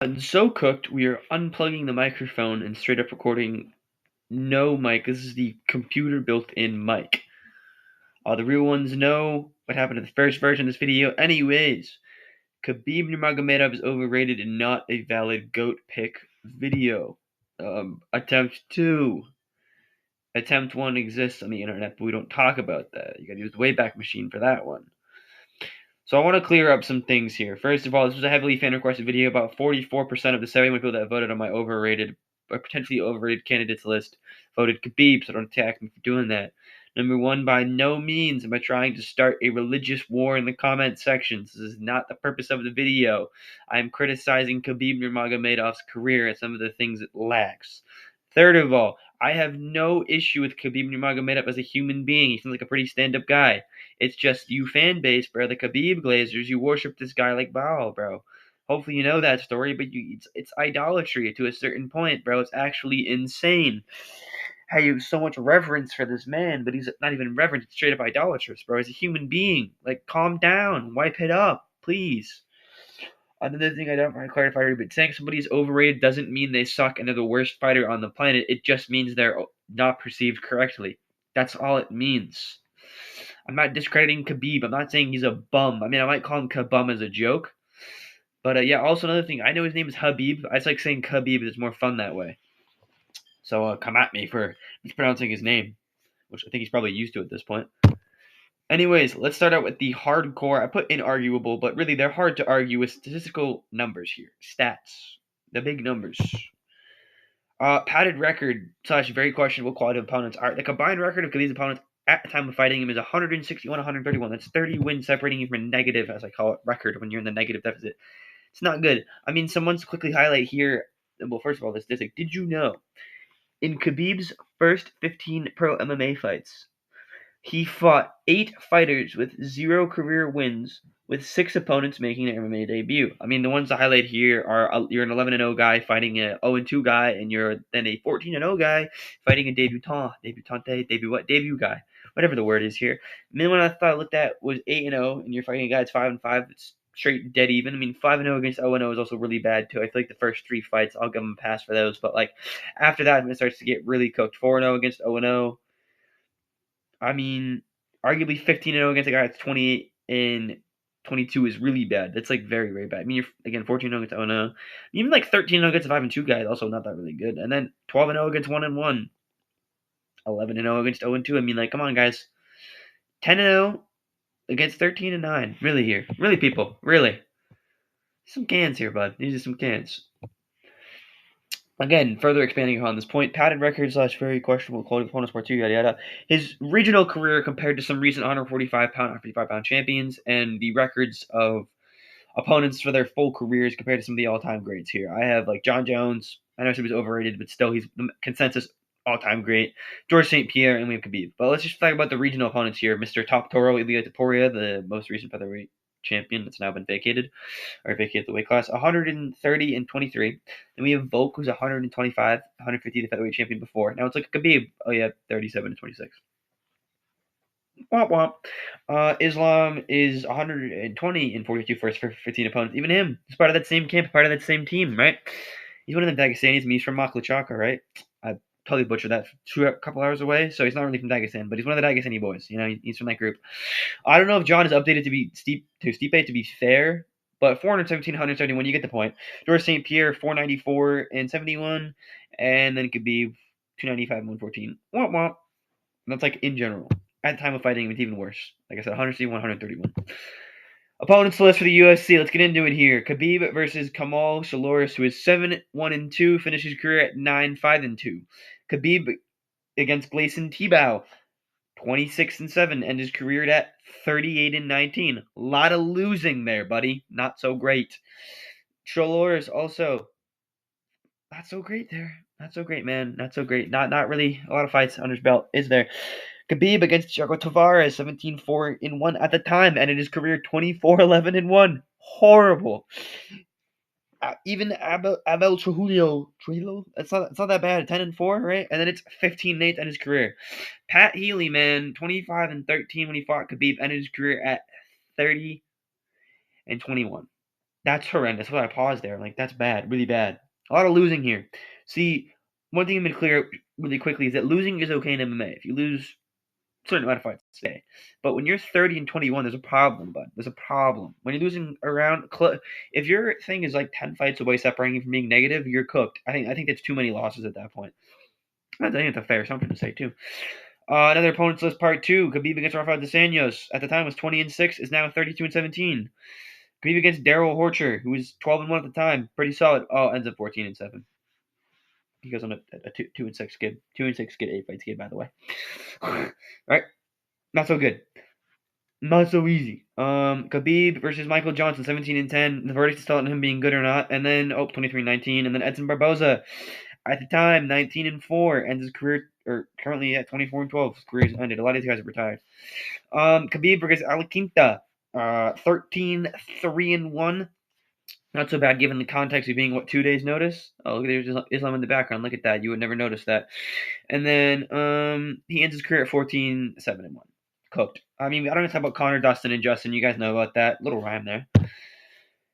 And so cooked, we are unplugging the microphone and straight up recording no mic. This is the computer built-in mic. The real ones know what happened to the first version of this video. Anyways, Khabib Nurmagomedov is overrated and not a valid GOAT pick video. Attempt 2. Attempt 1 exists on the internet, but we don't talk about that. You gotta use the Wayback Machine for that one. So I want to clear up some things here. First of all, this was a heavily fan-requested video. About 44% of the 71 people that voted on my overrated or potentially overrated candidates list voted Khabib, so don't attack me for doing that. Number one, by no means am I trying to start a religious war in the comment sections. This is not the purpose of the video. I am criticizing Khabib Nurmagomedov's career and some of the things it lacks. Third of all, I have no issue with Khabib Nurmagomedov as a human being. He seems like a pretty stand-up guy. It's just you fan base, bro. The Khabib Glazers, you worship this guy like Baal, bro. Hopefully you know that story, but it's idolatry to a certain point, bro. It's actually insane how you have so much reverence for this man, but he's not even reverent. It's straight up idolatrous, bro. He's a human being. Like, calm down. Wipe it up, please. Another thing I don't want to clarify, but saying somebody's overrated doesn't mean they suck and they're the worst fighter on the planet. It just means they're not perceived correctly. That's all it means. I'm not discrediting Khabib. I'm not saying he's a bum. I mean, I might call him Kabum as a joke. But yeah, also another thing. I know his name is Habib. I just like saying Khabib. It's more fun that way. So come at me for mispronouncing his name, which I think he's probably used to at this point. Anyways, let's start out with the hardcore. I put inarguable, but really they're hard to argue with statistical numbers here. Stats. The big numbers. Padded record / very questionable quality of opponents. The combined record of Khabib's opponents at the time of fighting him is 161, 131. That's 30 wins separating you from a negative, as I call it, record when you're in the negative deficit. It's not good. I mean, someone's quickly highlight here. Well, first of all, this statistic. Did you know in Khabib's first 15 pro MMA fights, he fought 8 fighters with 0 career wins, with 6 opponents making their MMA debut. I mean, the ones to highlight here are you're an 11-0 guy fighting a 0-2 guy, and you're then a 14-0 guy fighting a debut guy, whatever the word is here. And then when I looked at was 8-0, and you're fighting a guy that's 5-5, it's straight dead even. I mean, 5-0 against 0-0 is also really bad too. I feel like the first 3 fights, I'll give him a pass for those, but like after that, when it starts to get really cooked, 4-0 against 0-0. I mean, arguably 15-0 against a guy that's 28 and 22 is really bad. That's like very, very bad. I mean, you're again 14-0 against 0-0. Even like 13-0 against a 5-2 guy is also not that really good. And then 12-0 against 1-1. 11-0 against 0-2. I mean, like, come on, guys. 10-0 against 13-9. Really here. Really, people. Really. Some cans here, bud. These are some cans. Again, further expanding upon this point, padded record / very questionable quality opponents, part 2, yada yada. His regional career compared to some recent 145-pound champions, and the records of opponents for their full careers compared to some of the all-time greats here. I have like John Jones. I know he was overrated, but still he's the consensus all-time great. George St. Pierre, and we have Khabib. But let's just talk about the regional opponents here. Mr. Top Toro Ilia Topuria, the most recent featherweight champion that's now been vacated the weight class, 130 and 23. Then we have Volk, who's 125, 150, the featherweight champion before. Now it's like Khabib. Oh yeah, 37 and 26. Womp womp. Islam is 120 and 42 for his 15 opponents. Even him, he's part of that same camp, part of that same team, right? He's one of the Dagestanis. He's from Maklachaka, right? I totally butchered that. A couple hours away, so he's not really from Dagestan, but he's one of the Dagestani boys. You know, he's from that group. I don't know if John is updated to be Stipe to be fair, but 417, 171, you get the point. George St. Pierre, 494 and 71, and then it could be 295 and 114. Womp womp. That's like in general. At the time of fighting, it's even worse. Like I said, 161, 131. Opponents list for the UFC. Let's get into it here. Khabib versus Kamal Shaloris, who is 7-1-2, finished his career at 9-5-2. Khabib against Gleison Tibau, 26-7, and his career at 38-19. A lot of losing there, buddy. Not so great. Shaloris also not so great there. Not so great, man. Not so great. Not really a lot of fights under his belt, is there? Khabib against Thiago Tavares, 17-4-1 at the time, and in his career, 24-11-1. Horrible. Even Abel Trujillo, it's not that bad. 10-4, right? And then it's 15-8 in his career. Pat Healy, man, 25-13 when he fought Khabib, ended his career at 30-21. That's horrendous. That's why I paused there. Like, that's bad, really bad. A lot of losing here. See, one thing I'm going to clear up really quickly is that losing is okay in MMA. If you lose a certain amount of fights, stay. But when you're 30 and 21, there's a problem, bud. There's a problem. When you're losing around, if your thing is like 10 fights away separating you from being negative, you're cooked. I think that's too many losses at that point. I think it's a fair something to say too. Another opponents list part 2. Khabib against Rafael dos Anjos. At the time was 20-6, is now 32-17. Khabib against Daryl Horcher, who was 12-1 at the time, pretty solid. Oh, ends up 14-7. He goes on a 2-6 skid, 2-6 skid, 8-fight skid, by the way. All right, not so good, not so easy. Khabib versus Michael Johnson, 17-10. The verdict is still on him being good or not. And then 23-19, and then Edson Barboza, at the time 19-4, ends his career, or currently at 24-12. His career is ended. A lot of these guys are retired. Khabib versus Alaquinta, 13-3-1. Not so bad given the context of being, 2 days notice? Oh, there's Islam in the background. Look at that. You would never notice that. And then he ends his career at 14-7-1. Cooked. I mean, I don't know about Connor, Dustin, and Justin. You guys know about that. Little rhyme there.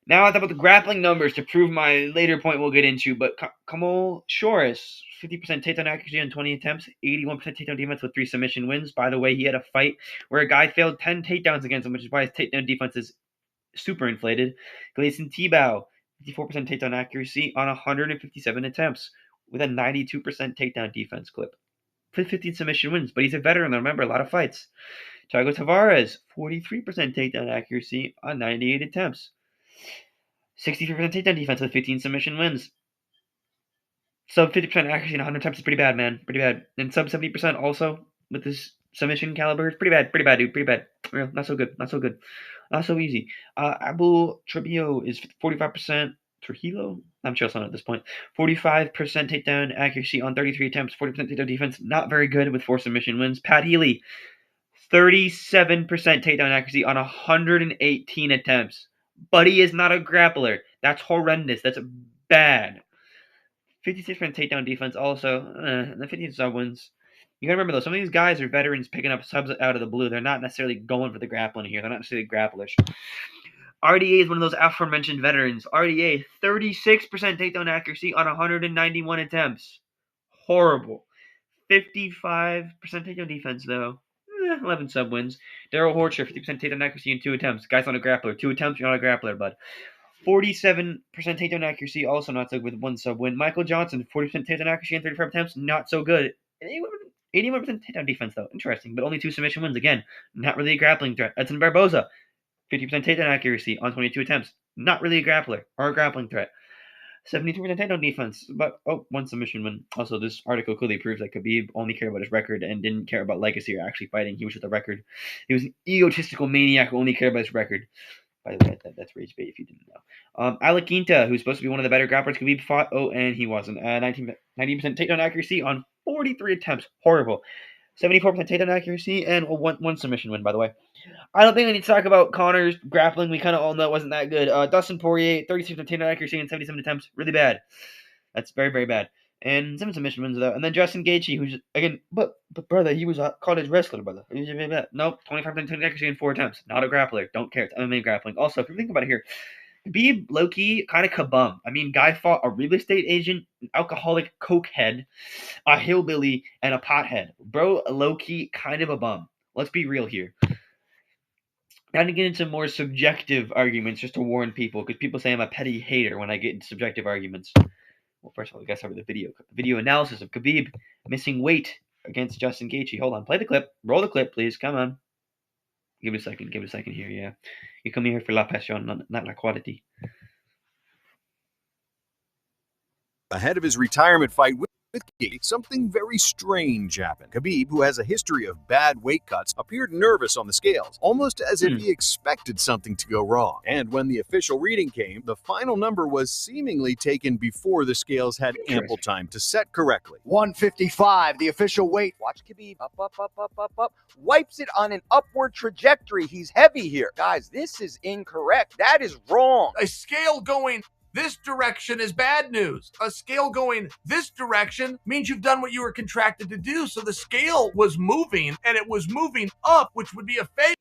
Now I thought about the grappling numbers to prove my later point we'll get into. But Kamal Shoris, 50% takedown accuracy on 20 attempts, 81% takedown defense with 3 submission wins. By the way, he had a fight where a guy failed 10 takedowns against him, which is why his takedown defense is super inflated. Gleison Tibau, 54% takedown accuracy on 157 attempts with a 92% takedown defense clip. 15 submission wins, but he's a veteran. Remember, a lot of fights. Thiago Tavares, 43% takedown accuracy on 98 attempts. 63% takedown defense with 15 submission wins. Sub 50% accuracy on 100 attempts is pretty bad, man. Pretty bad. And sub 70% also with this submission caliber is pretty bad. Pretty bad, dude. Pretty bad. Real. Not so good. Not so good. Not so easy. Abu Trebio is 45%. Trujillo? I'm just on at this point. 45% takedown accuracy on 33 attempts. 40% takedown defense. Not very good with 4 submission wins. Pat Healy, 37% takedown accuracy on 118 attempts. But he is not a grappler. That's horrendous. That's bad. 56% takedown defense also. The 15 sub wins. You gotta remember though, some of these guys are veterans picking up subs out of the blue. They're not necessarily going for the grappling here. They're not necessarily grapplers. RDA is one of those aforementioned veterans. RDA, 36% takedown accuracy on 191 attempts. Horrible. 55% takedown defense though. 11 sub wins. Daryl Horcher, 50% takedown accuracy in 2 attempts. Guy's not a grappler. 2 attempts, you're not a grappler, bud. 47% takedown accuracy, also not so good with 1 sub win. Michael Johnson, 40% takedown accuracy in 35 attempts, not so good. 81% takedown defense, though. Interesting, but only 2 submission wins. Again, not really a grappling threat. Edson Barboza, 50% takedown accuracy on 22 attempts. Not really a grappler or a grappling threat. 72% takedown defense, but 1 submission win. Also, this article clearly proves that Khabib only cared about his record and didn't care about legacy or actually fighting. He was just a record. He was an egotistical maniac who only cared about his record. By the way, that's rage bait if you didn't know. Alaquinta, who's supposed to be one of the better grapplers Khabib fought. And he wasn't. 90% takedown accuracy on 43 attempts. Horrible. 74% takedown accuracy and one submission win, by the way. I don't think I need to talk about Connor's grappling. We kind of all know it wasn't that good. Dustin Poirier, 36% takedown accuracy and 77 attempts. Really bad. That's very, very bad. And 7 submission wins, though. And then Justin Gaethje, who's, again, but brother, he was a college wrestler, brother. Nope, 25% takedown accuracy in 4 attempts. Not a grappler. Don't care. It's MMA grappling. Also, if you think about it here, Khabib, low-key, kind of kabum. I mean, guy fought a real estate agent, an alcoholic cokehead, a hillbilly, and a pothead. Bro, low-key, kind of a bum. Let's be real here. Now to get into more subjective arguments, just to warn people, because people say I'm a petty hater when I get into subjective arguments. Well, first of all, I guess over the video analysis of Khabib missing weight against Justin Gaethje. Hold on, play the clip. Roll the clip, please. Come on. Give it a second. Give it a second here, yeah. You come here for la passion, not la quality. Ahead of his retirement fight with Gaethje, something very strange happened. Khabib, who has a history of bad weight cuts, appeared nervous on the scales, almost as if he expected something to go wrong. And when the official reading came, the final number was seemingly taken before the scales had ample time to set correctly. 155, the official weight. Watch Khabib, up. Wipes it on an upward trajectory. He's heavy here. Guys, this is incorrect. That is wrong. A scale going this direction is bad news. A scale going this direction means you've done what you were contracted to do. So the scale was moving, and it was moving up, which would be a failure.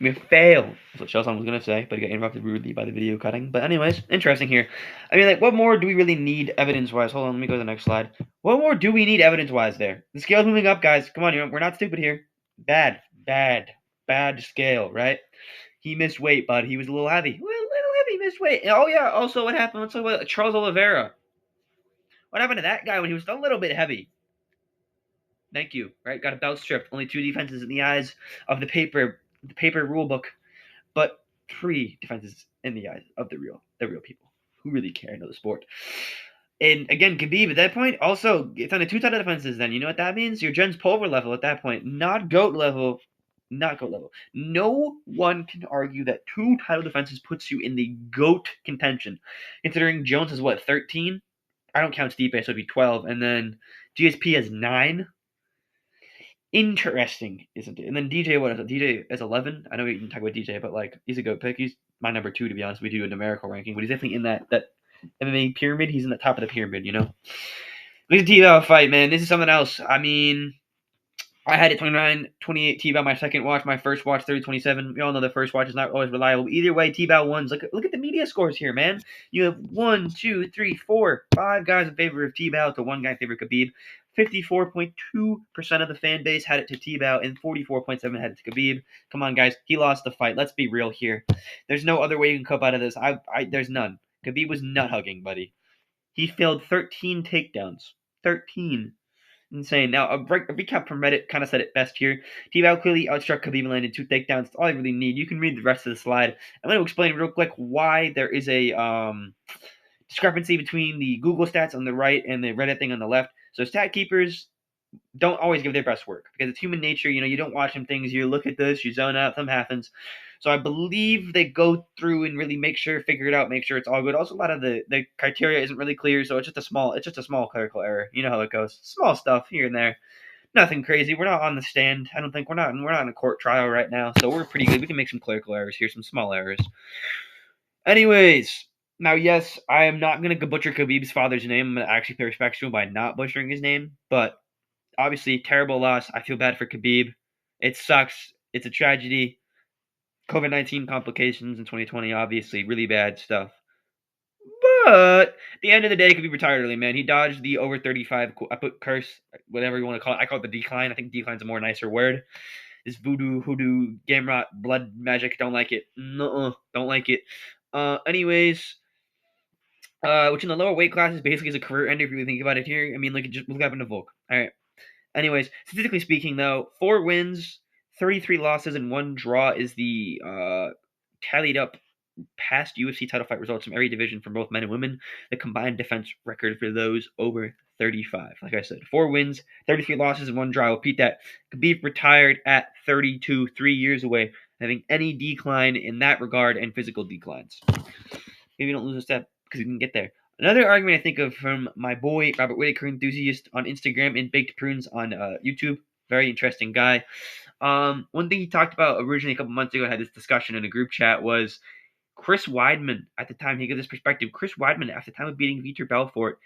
We fail. That's what Shelsong was gonna say, but he got interrupted rudely by the video cutting. But anyways, interesting here. I mean, like, what more do we really need evidence-wise? Hold on, let me go to the next slide. What more do we need evidence-wise there? The scale's moving up, guys. Come on, we're not stupid here. Bad scale, right? He missed weight, bud. He was a little heavy. Little heavy, missed weight. Oh yeah. Also, what happened? Let's talk about Charles Oliveira. What happened to that guy when he was a little bit heavy? Thank you. Right, got a belt stripped. Only 2 defenses in the eyes of the paper rule book, but 3 defenses in the eyes of the real people who really care know the sport. And again, Khabib at that point also it's on the 2 title defenses. Then you know what that means? You're Jens Pulver level at that point, not GOAT level. Not GOAT level. No one can argue that 2 title defenses puts you in the GOAT contention. Considering Jones is what, 13? I don't count Stipe, so it'd be 12, and then GSP has 9. Interesting, isn't it? And then DJ, what is it? DJ is 11. I know we can talk about DJ, but like he's a good pick. He's my number 2, to be honest. We do a numerical ranking, but he's definitely in that MMA pyramid. He's in the top of the pyramid, you know. Look at the Tibau fight, man. This is something else. I mean, I had it 29-28 Tibau my second watch. My first watch 30-27. We all know the first watch is not always reliable. Either way, Tibau wins. Look at the media scores here, man. You have 1, 2, 3, 4, 5 guys in favor of Tibau to 1 guy in favor of Khabib. 54.2% of the fan base had it to Tibau and 44.7% had it to Khabib. Come on, guys. He lost the fight. Let's be real here. There's no other way you can cope out of this. There's none. Khabib was nut hugging, buddy. He failed 13 takedowns. 13. Insane. Now, a recap from Reddit kind of said it best here. Tibau clearly outstruck Khabib and landed 2 takedowns. That's all I really need. You can read the rest of the slide. I'm going to explain real quick why there is a discrepancy between the Google stats on the right and the Reddit thing on the left. So stat keepers don't always give their best work because it's human nature. You know, you don't watch them things. You look at this, you zone out, something happens. So I believe they go through and really figure it out, make sure it's all good. Also, a lot of the criteria isn't really clear, so it's just a small clerical error. You know how it goes. Small stuff here and there. Nothing crazy. We're not on the stand. I don't think we're not in a court trial right now, so we're pretty good. We can make some clerical errors here, some small errors. Anyways, now yes, I am not gonna butcher Khabib's father's name. I'm gonna actually pay respect to him by not butchering his name, but obviously terrible loss. I feel bad for Khabib. It sucks. It's a tragedy. COVID-19 complications in 2020, obviously, really bad stuff. But at the end of the day, Khabib retired early, man. He dodged the over 35. I put curse, whatever you want to call it. I call it the decline. I think decline's a more nicer word. This voodoo, hoodoo, game rot, blood magic. Don't like it. No, don't like it. Anyways, which in the lower weight classes basically is a career ender if you really think about it here. I mean, look what happened to Volk. All right. Anyways, statistically speaking, though, 4 wins, 33 losses, and 1 draw is the tallied up past UFC title fight results from every division from both men and women. The combined defense record for those over 35. Like I said, 4 wins, 33 losses, and 1 draw. I'll repeat that. Khabib retired at 32, 3 years away, having any decline in that regard and physical declines. Maybe you don't lose a step because you didn't get there. Another argument I think of from my boy Robert Whitaker Enthusiast on Instagram and Baked Prunes on YouTube. Very interesting guy. One thing he talked about originally a couple months ago, I had this discussion in a group chat, was Chris Weidman. At the time, he gave this perspective. Chris Weidman, at the time of beating Vitor Belfort,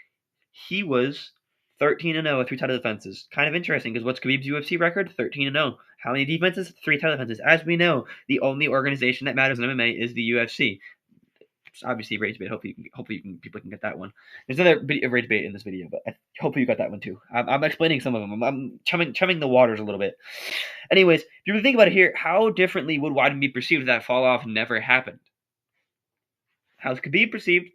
he was 13-0 with 3 title defenses. Kind of interesting because what's Khabib's UFC record? 13-0. How many defenses? 3 title defenses. As we know, the only organization that matters in MMA is the UFC. Obviously rage bait. Hopefully people can get that one. There's another rage bait in this video, but hopefully you got that one too. I'm explaining some of them. I'm chumming the waters a little bit. Anyways, if you really think about it here, how differently would Weidman be perceived if that fall off never happened? How's Khabib perceived?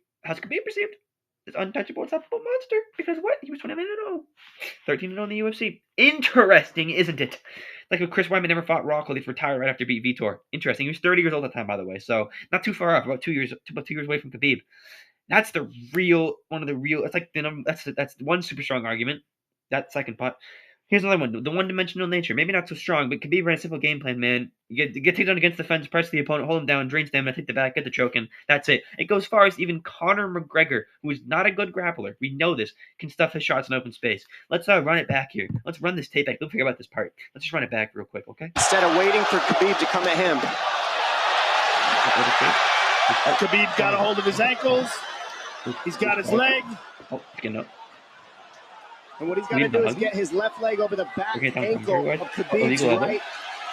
This untouchable, unstoppable monster. Because what? He was 29-0. 13-0 in the UFC. Interesting, isn't it? Like if Chris Weidman never fought Rockhold, he'd retire right after beat Vitor. Interesting. He was 30 years old at the time, by the way, so not too far off. About 2 years away from Khabib. That's the real one of the real. It's like that's one super strong argument. That second pot. Here's another one. The one-dimensional nature. Maybe not so strong, but Khabib ran a simple game plan, man. Get taken down against the fence, press the opponent, hold him down, drain stamina, take the back, get the choking. That's it. It goes far as even Conor McGregor, who is not a good grappler, we know this, can stuff his shots in open space. Let's run it back here. Let's run this tape back. Don't forget about this part. Let's just run it back real quick, okay? Instead of waiting for Khabib to come at him. Khabib got a hold of his ankles. He's got his leg. Oh, getting up. And what he's got to do is get his left leg over the back ankle of Khabib's right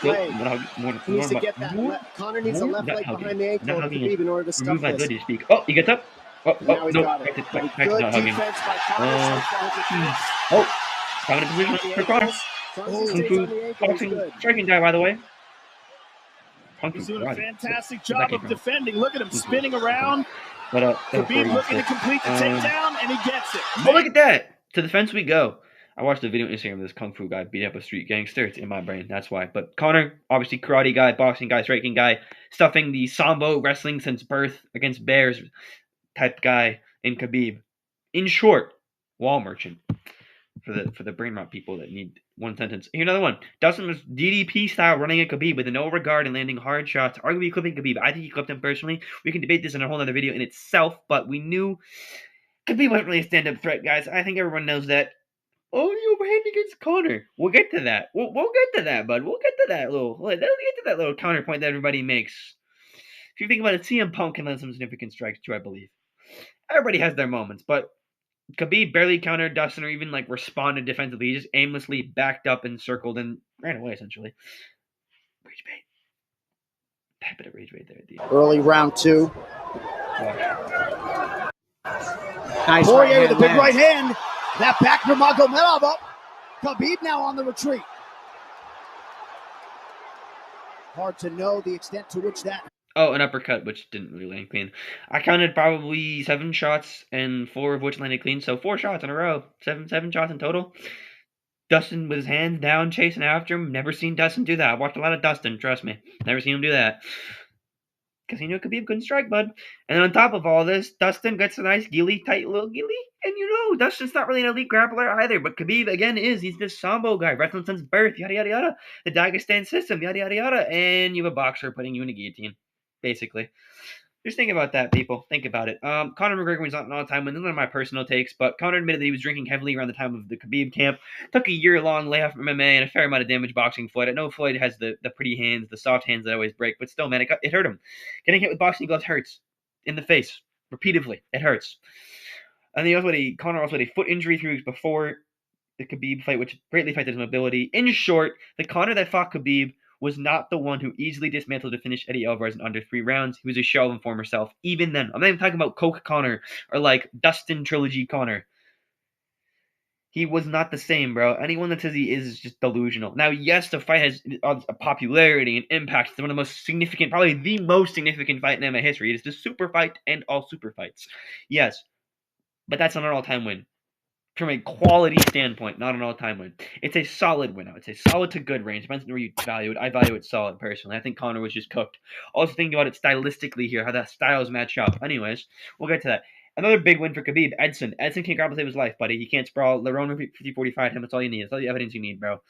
leg. More He needs to get that. Connor needs a left leg behind the ankle of Khabib in order to stuff this. Ability to speak. Oh, he gets up. Oh, Now he's no. got it. Back to Good not hugging. defense by Connor. Oh, dominant position for Connor. Kung Fu boxing striking guy, by the way. He's doing a fantastic job of defending. Look at him spinning around. But Khabib looking to complete the takedown, and he gets it. Oh, look at that! To the fence we go. I watched a video on Instagram of this Kung Fu guy beat up a street gangster. It's in my brain, that's why. But Connor, obviously karate guy, boxing guy, striking guy, stuffing the sambo wrestling since birth against bears type guy in Khabib. In short, wall merchant. For the brain rot people that need one sentence. Here another one. Dustin was DDP style running at Khabib with no regard and landing hard shots, arguably clipping Khabib. I think he clipped him personally. We can debate this in a whole other video in itself, but we knew Khabib wasn't really a stand-up threat, guys. I think everyone knows that. Oh, the overhand against Connor. We'll get to that. We'll get to that, bud. We'll get to that little counterpoint that everybody makes. If you think about it, CM Punk can land some significant strikes too, I believe. Everybody has their moments, but Khabib barely countered Dustin or even responded defensively. He just aimlessly backed up and circled and ran away, essentially. Rage bait. Bad bit of rage bait there at the end. Early round 2. Nice Poirier with a big right hand. That back Nurmagomedov up. Khabib now on the retreat. Hard to know the extent to which that. Oh, an uppercut, which didn't really land clean. I counted probably 7 shots, and 4 of which landed clean. So 4 shots in a row. 7 shots in total. Dustin with his hands down, chasing after him. Never seen Dustin do that. I watched a lot of Dustin, trust me. Never seen him do that. Because he knew Khabib couldn't strike, bud. And then on top of all this, Dustin gets a nice ghillie, tight little ghillie. And Dustin's not really an elite grappler either. But Khabib, again, is. He's this sambo guy. Wrestling since birth, yada, yada, yada. The Dagestan system, yada, yada, yada. And you have a boxer putting you in a guillotine. Basically. Just think about that, people. Think about it. Conor McGregor was not an all-time win. These are my personal takes, but Conor admitted that he was drinking heavily around the time of the Khabib camp. Took a year-long layoff from MMA and a fair amount of damage boxing Floyd. I know Floyd has the pretty hands, the soft hands that always break, but still, man, it hurt him. Getting hit with boxing gloves hurts. In the face. Repeatedly. It hurts. And then Conor also had a foot injury 3 weeks before the Khabib fight, which greatly affected his mobility. In short, the Conor that fought Khabib was not the one who easily dismantled to finish Eddie Alvarez in under 3 rounds. He was a shell of his former self. Even then, I'm not even talking about Coke Conor or Dustin Trilogy Conor. He was not the same, bro. Anyone that says he is just delusional. Now, yes, the fight has a popularity and impact. It's one of the most significant, probably the most significant fight in MMA history. It is the super fight and all super fights. Yes, but that's not an all-time win. From a quality standpoint, not an all-time win. It's a solid win. It's a solid to good range. Depends on where you value it. I value it solid, personally. I think Conor was just cooked. Also thinking about it stylistically here, how that styles match up. Anyways, we'll get to that. Another big win for Khabib, Edson. Edson can't grapple to save his life, buddy. He can't sprawl. Lerone Murphy 50-45 him. That's all you need. That's all the evidence you need, bro.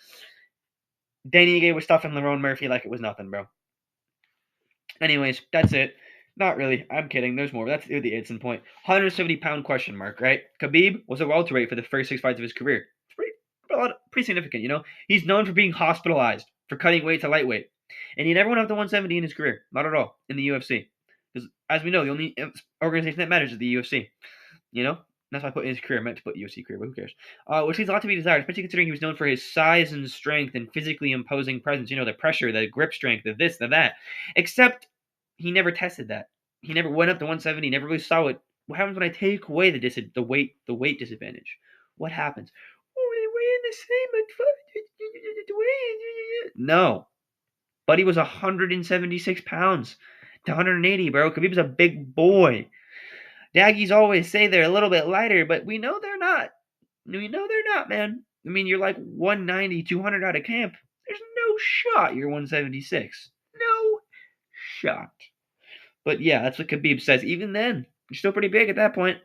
Danny Ige was stuffing Lerone Murphy like it was nothing, bro. Anyways, that's it. Not really. I'm kidding. There's more. That's the Edson point. 170-pound question mark, right? Khabib was a welterweight for the first 6 fights of his career. It's pretty significant, He's known for being hospitalized, for cutting weight to lightweight. And he never went up to 170 in his career. Not at all. In the UFC. Because, as we know, the only organization that matters is the UFC. That's why I put in his career. I meant to put UFC career, but who cares? Which leaves a lot to be desired, especially considering he was known for his size and strength and physically imposing presence. The pressure, the grip strength, the this, the that. Except he never tested that. He never went up to 170. Never really saw it. What happens when I take away the weight disadvantage? What happens? Oh, they weigh in the same. No. Buddy was 176 pounds to 180, bro. Khabib's a big boy. Daggies always say they're a little bit lighter, but we know they're not. We know they're not, man. I mean, you're 190, 200 out of camp. There's no shot you're 176. No shot. But yeah, that's what Khabib says. Even then, you're still pretty big at that point.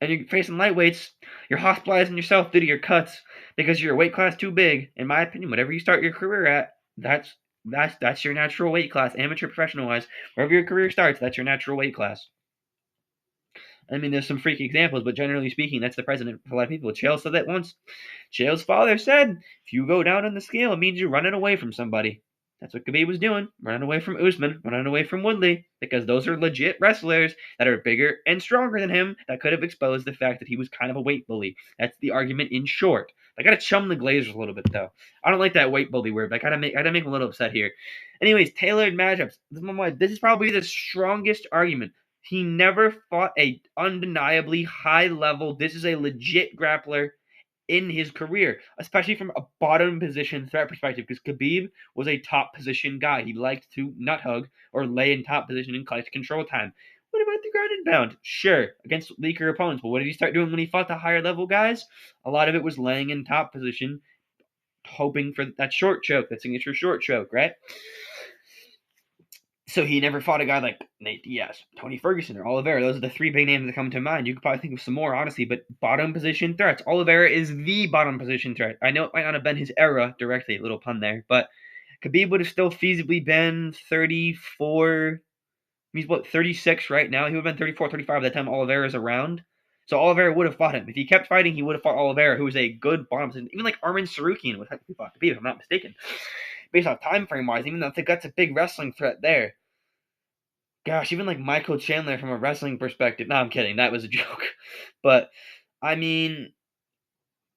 And you're facing lightweights. You're hospitalizing yourself due to your cuts because you're a weight class too big. In my opinion, whatever you start your career at, that's your natural weight class, amateur, professional-wise. Wherever your career starts, that's your natural weight class. I mean, there's some freaky examples, but generally speaking, that's the precedent for a lot of people. Chael said that once. Chael's father said, if you go down on the scale, it means you're running away from somebody. That's what Khabib was doing, running away from Usman, running away from Woodley, because those are legit wrestlers that are bigger and stronger than him that could have exposed the fact that he was kind of a weight bully. That's the argument in short. I gotta chum the Glazers a little bit though. I don't like that weight bully word, but I gotta make him a little upset here. Anyways, tailored matchups. This is probably the strongest argument. He never fought a undeniably high level. This is a legit grappler in his career, especially from a bottom position threat perspective, because Khabib was a top position guy. He liked to nut hug or lay in top position and collect control time. What about the ground and pound? Sure, against weaker opponents, but what did he start doing when he fought the higher level guys? A lot of it was laying in top position, hoping for that short choke, that signature short choke, right? So he never fought a guy like Nate Diaz, Tony Ferguson, or Oliveira. Those are the three big names that come to mind. You could probably think of some more, honestly, but bottom position threats. Oliveira is the bottom position threat. I know it might not have been his era directly, a little pun there, but Khabib would have still feasibly been 34. He's, 36 right now? He would have been 34, 35 by the time Oliveira's around. So Oliveira would have fought him. If he kept fighting, he would have fought Oliveira, who was a good bottom position. Even like Arman Sarukian would have fought Khabib, if I'm not mistaken. Based off time frame wise, even though I think that's a big wrestling threat there. Gosh, even like Michael Chandler from a wrestling perspective. No, I'm kidding. That was a joke. But, I mean,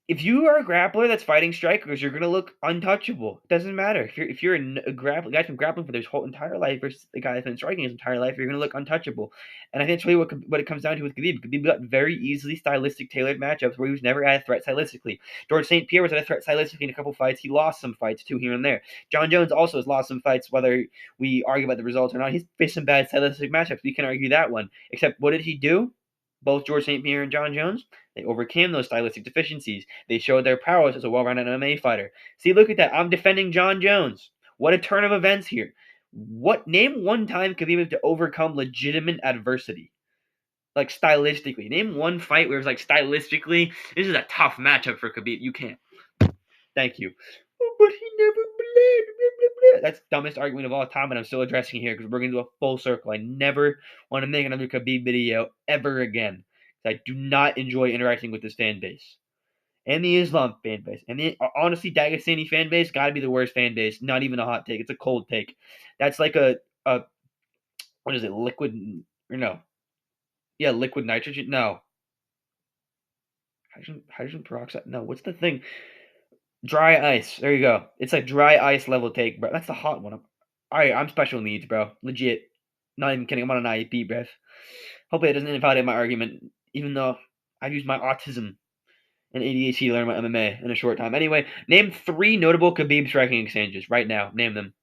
if you are a grappler that's fighting strikers, you're going to look untouchable. It doesn't matter. If you're a guy that's been grappling for their whole entire life versus the guy that's been striking his entire life, you're going to look untouchable. And I think that's really what it comes down to with Khabib. Khabib got very easily stylistic tailored matchups where he was never at a threat stylistically. George St. Pierre was at a threat stylistically in a couple fights. He lost some fights too here and there. John Jones also has lost some fights, whether we argue about the results or not. He's faced some bad stylistic matchups. We can argue that one. Except what did he do? Both George St. Pierre and John Jones, they overcame those stylistic deficiencies. They showed their prowess as a well-rounded MMA fighter. See, look at that. I'm defending John Jones. What a turn of events here. Name one time Khabib had to overcome legitimate adversity. Like, stylistically. Name one fight where it was like, stylistically, this is a tough matchup for Khabib. You can't. Thank you. Oh, but he never bled. Blah, blah, blah. That's the dumbest argument of all time, but I'm still addressing it here because we're going to do a full circle. I never want to make another Khabib video ever again. I do not enjoy interacting with this fan base. And the Islam fan base. And the, honestly, Dagestani fan base got to be the worst fan base. Not even a hot take. It's a cold take. That's like a what is it? Liquid, or no. Yeah, liquid nitrogen. No. Hydrogen peroxide. No, what's the thing? Dry ice. There you go. It's like dry ice level take, bro. That's the hot one. Alright, I'm special needs, bro. Legit. Not even kidding. I'm on an IEP, bro. Hopefully it doesn't invalidate my argument, even though I've used my autism and ADHD to learn my MMA in a short time. Anyway, name 3 notable Khabib striking exchanges right now. Name them.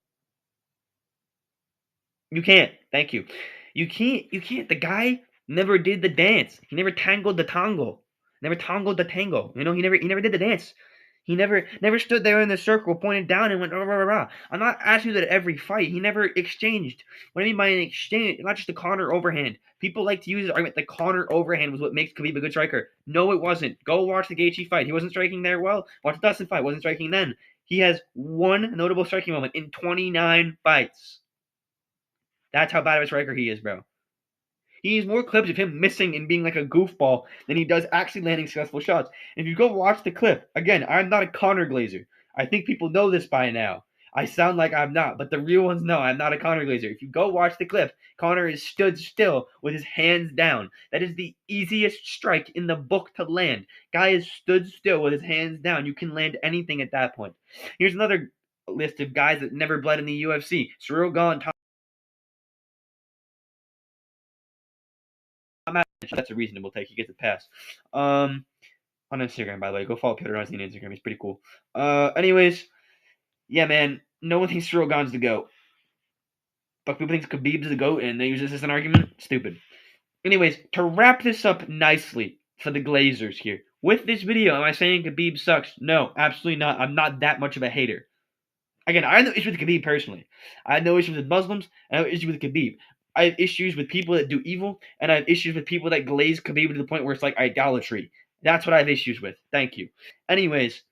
You can't. Thank you. You can't. The guy never did the dance. He never tangled the tango. Never tangled the tango. You know, he never did the dance. He never stood there in the circle, pointed down, and went rah, rah, rah, rah. I'm not asking you that every fight. He never exchanged. What I mean by an exchange, not just the Conor overhand. People like to use the argument that Conor overhand was what makes Khabib a good striker. No, it wasn't. Go watch the Gaethje fight. He wasn't striking there well. Watch the Dustin fight. Wasn't striking then. He has one notable striking moment in 29 fights. That's how bad of a striker he is, bro. He needs more clips of him missing and being like a goofball than he does actually landing successful shots. And if you go watch the clip, again, I'm not a Conor Glazer. I think people know this by now. I sound like I'm not, but the real ones know I'm not a Conor Glazer. If you go watch the clip, Conor is stood still with his hands down. That is the easiest strike in the book to land. Guy is stood still with his hands down. You can land anything at that point. Here's another list of guys that never bled in the UFC. Cyril Gane, that's a reasonable take. He gets a pass. On Instagram, by the way. Go follow Peter Ronstein on Instagram. He's pretty cool. Anyways, yeah, man. No one thinks Cyril Gane's the GOAT. But people think Khabib's the GOAT, and they use this as an argument. Stupid. Anyways, to wrap this up nicely for the Glazers here. With this video, am I saying Khabib sucks? No, absolutely not. I'm not that much of a hater. Again, I have no issue with Khabib personally. I have no issues with Muslims. I have issues with Khabib. I have issues with people that do evil, and I have issues with people that glaze Khabib to the point where it's like idolatry. That's what I have issues with. Thank you. Anyways,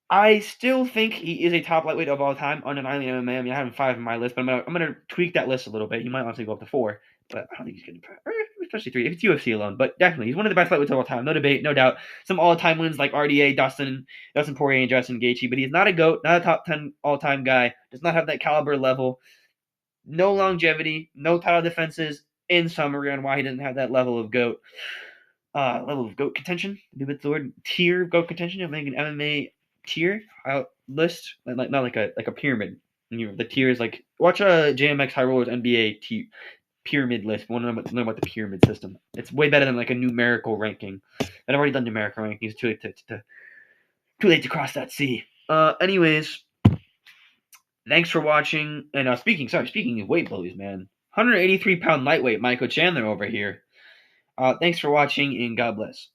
I still think he is a top lightweight of all time, undeniably in MMA. I mean, I have him 5 on my list, but I'm gonna tweak that list a little bit. He might honestly go up to 4, but I don't think he's getting past. especially 3 if it's UFC alone. But definitely, he's one of the best lightweights of all time, no debate, no doubt. Some all-time wins like RDA, Dustin Poirier, and Justin Gaethje, but he's not a GOAT, not a top 10 all-time guy. Does not have that caliber level. No longevity, no title defenses. In summary, on why he doesn't have that level of GOAT. Level of GOAT contention. Maybe that's the word. Tier of GOAT contention. I'm making an MMA tier list, like not like a pyramid. The tiers like watch a JMX High Rollers NBA pyramid list. If you want to learn about the pyramid system. It's way better than like a numerical ranking. I've already done numerical rankings. Too late to cross that sea. Anyways, thanks for watching. And speaking of weight bullies, man, 183-pound lightweight Michael Chandler over here. Thanks for watching, and God bless.